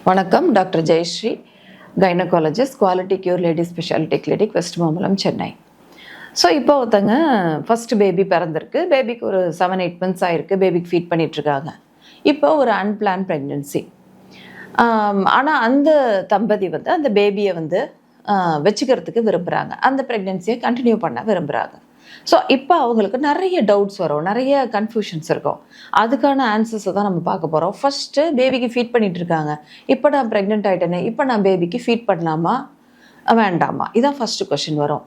வணக்கம். Doctor Jayashree, gynaecologist, quality cure lady speciality clinic, West Mambalam, Chennai. So இப்போ ஒருத்தங்க ஃபர்ஸ்ட் பேபி பிறந்திருக்கு. பேபிக்கு ஒரு 7-8 months ஆயிருக்கு. பேபிக்கு ஃபீட் பண்ணிகிட்ருக்காங்க. இப்போ ஒரு அன்பிளான் ப்ரெக்னென்சி. ஆனால் அந்த தம்பதி வந்து அந்த பேபியை வந்து வச்சுக்கிறதுக்கு விரும்புகிறாங்க. அந்த ப்ரெக்னென்சியை கண்டினியூ பண்ண விரும்புகிறாங்க. ஸோ இப்போ அவங்களுக்கு நிறைய டவுட்ஸ் வரும், நிறைய கன்ஃபியூஷன்ஸ் இருக்கும். அதுக்கான ஆன்சர்ஸை தான் நம்ம பார்க்க போகிறோம். ஃபஸ்ட்டு பேபிக்கு ஃபீட் பண்ணிகிட்டு இருக்காங்க. இப்போ நான் ப்ரெக்னென்ட் ஆகிட்டேனே, இப்போ நான் பேபிக்கு ஃபீட் பண்ணலாமா வேண்டாமா, இதான் ஃபஸ்ட்டு கொஷின் வரும்.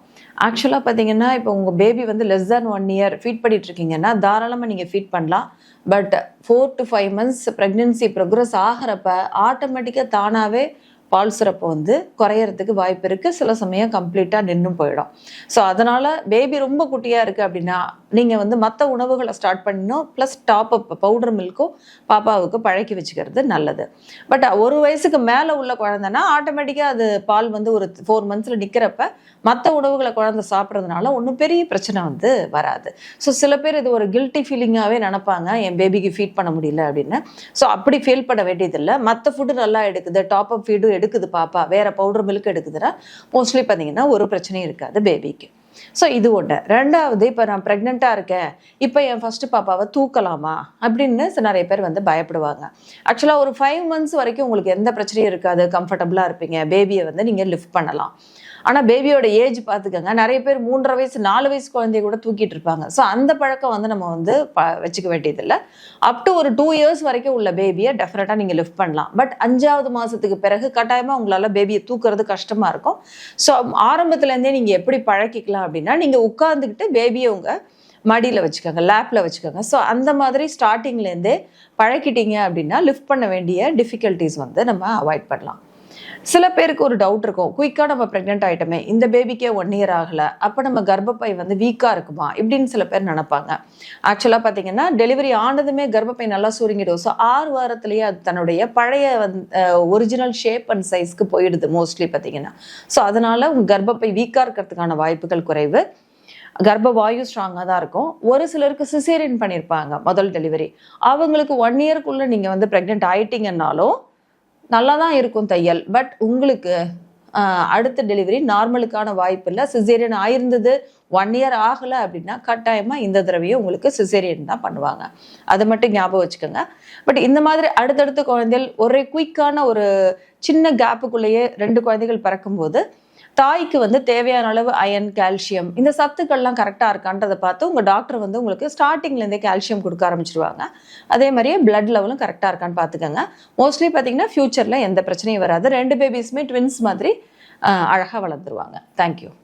ஆக்சுவலாக பார்த்தீங்கன்னா, இப்போ உங்கள் பேபி வந்து less than 1 year ஃபீட் பண்ணிகிட்ருக்கீங்கன்னா தாராளமாக நீங்கள் ஃபீட் பண்ணலாம். But 4 to 5 months pregnancy progress ஆகிறப்ப ஆட்டோமேட்டிக்காக தானாகவே பால் சுரப்பு வந்து குறையறதுக்கு வாய்ப்பு இருக்குது. சில சமயம் கம்ப்ளீட்டாக நின்று போயிடும். ஸோ அதனால் பேபி ரொம்ப குட்டியாக இருக்குது அப்படின்னா நீங்கள் வந்து மற்ற உணவுகளை ஸ்டார்ட் பண்ணணும். ப்ளஸ் டாப் அப் பவுடர் மில்க்கும் பாப்பாவுக்கு பழக்கி வச்சுக்கிறது நல்லது. பட் 1 வயசுக்கு மேலே உள்ள குழந்தைன்னா ஆட்டோமேட்டிக்காக அது பால் வந்து ஒரு 4 months நிற்கிறப்ப மற்ற உணவுகளை குழந்தை சாப்பிட்றதுனால ஒன்றும் பெரிய பிரச்சனை வந்து வராது. ஸோ சில பேர் இது ஒரு கில்ட்டி ஃபீலிங்காகவே நினைப்பாங்க, என் பேபிக்கு ஃபீட் பண்ண முடியல அப்படின்னு. ஸோ அப்படி ஃபீல் பண்ண வேண்டியதில்லை. மற்ற ஃபுட்டு நல்லா எடுக்குது, டாப் அப் ஃபீடும் எடுக்குது, பாப்பா வேறு பவுடர் மில்க் எடுக்குதுன்னா மோஸ்ட்லி பார்த்தீங்கன்னா ஒரு பிரச்சனையும் இருக்காது பேபிக்கு. ஸோ இது ஒன்று. ரெண்டாவது, இப்போ நான் ப்ரெக்னெண்ட்டாக இருக்கேன், இப்போ என் ஃபஸ்ட்டு பாப்பாவை தூக்கலாமா அப்படின்னு நிறைய பேர் வந்து பயப்படுவாங்க. ஆக்சுவலாக ஒரு 5 months வரைக்கும் உங்களுக்கு எந்த பிரச்சனையும் இருக்காது, கம்ஃபர்டபுளாக இருப்பீங்க. பேபியை வந்து நீங்கள் லிஃப்ட் பண்ணலாம். ஆனால் பேபியோட ஏஜ் பார்த்துக்கோங்க. நிறைய பேர் 3.5 வயசு 4 வயசு குழந்தைய கூட தூக்கிட்டு இருப்பாங்க. ஸோ அந்த பழக்கம் வந்து நம்ம வந்து வச்சுக்க வேண்டியதில்லை. அப் டு ஒரு 2 years வரைக்கும் உள்ள பேபியை டெஃபினட்டாக நீங்கள் லிஃப்ட் பண்ணலாம். பட் 5வது மாதத்துக்கு பிறகு கட்டாயமாக உங்களால் பேபியை தூக்குறது கஷ்டமாக இருக்கும். ஸோ ஆரம்பத்துலேருந்தே நீங்கள் எப்படி பழக்கிக்கலாம் அப்படின்னா, நீங்கள் உட்காந்துக்கிட்டு பேபியை உங்கள் மடியில் வச்சுக்கோங்க, லேப்பில் வச்சுக்கோங்க. ஸோ அந்த மாதிரி ஸ்டார்டிங்லேருந்தே பழக்கிட்டீங்க அப்படின்னா லிஃப்ட் பண்ண வேண்டிய டிஃபிகல்ட்டிஸ் வந்து நம்ம அவாய்ட் பண்ணலாம். சில பேருக்கு ஒரு டவுட் இருக்கும், குயிக்காக நம்ம ப்ரெக்னென்ட் ஆகிட்டோமே, இந்த பேபிக்கே 1 year ஆகலை, அப்போ நம்ம கர்ப்பப்பை வந்து வீக்காக இருக்குமா இப்படின்னு சில பேர் நினைப்பாங்க. ஆக்சுவலாக பார்த்தீங்கன்னா டெலிவரி ஆனதுமே கர்ப்பப்பை நல்லா சுருங்கிடும். ஸோ 6 வாரத்துலேயே அது தன்னுடைய பழைய ஒரிஜினல் ஷேப் அண்ட் சைஸ்க்கு போயிடுது மோஸ்ட்லி பார்த்தீங்கன்னா. ஸோ அதனால் உங்கள் கர்ப்பப்பை வீக்காக இருக்கிறதுக்கான வாய்ப்புகள் குறைவு. கர்ப்பவாயு ஸ்ட்ராங்காக தான் இருக்கும். ஒரு சிலருக்கு சிசேரியன் பண்ணியிருப்பாங்க முதல் டெலிவரி, அவங்களுக்கு 1 yearக்குள்ளே நீங்கள் வந்து ப்ரெக்னென்ட் ஆகிட்டீங்கன்னாலும் நல்லா தான் இருக்கும் தையல். பட் உங்களுக்கு அடுத்த டெலிவரி நார்மலுக்கான வாய்ப்பு இல்லை. சிசேரியன் ஆயிருந்தது 1 year ஆகலை அப்படின்னா கட்டாயமாக இந்த தடவையும் உங்களுக்கு சிசேரியன் தான் பண்ணுவாங்க. அதை மட்டும் ஞாபகம் வச்சுக்கோங்க. பட் இந்த மாதிரி அடுத்தடுத்த குழந்தைகள் ஒரே குயிக்கான ஒரு சின்ன கேப்புக்குள்ளேயே 2 குழந்தைகள் பிறக்கும்போது தாய்க்கு வந்து தேவையான அளவு அயன், கால்சியம், இந்த சத்துக்கள்லாம் கரெக்டாக இருக்கான்றதை பார்த்து உங்கள் டாக்டர் வந்து உங்களுக்கு ஸ்டார்டிங்லேருந்தே கால்சியம் கொடுக்க ஆரம்பிச்சிருவாங்க. அதே மாதிரியே பிளட் லெவலும் கரெக்டாக இருக்கான்னு பார்த்துக்கோங்க. மோஸ்ட்லி பார்த்தீங்கன்னா ஃப்யூச்சரில் எந்த பிரச்சனையும் வராது. 2 பேபிஸுமே ட்வின்ஸ் மாதிரி அழகாக வளர்ந்துருவாங்க. தேங்க்யூ.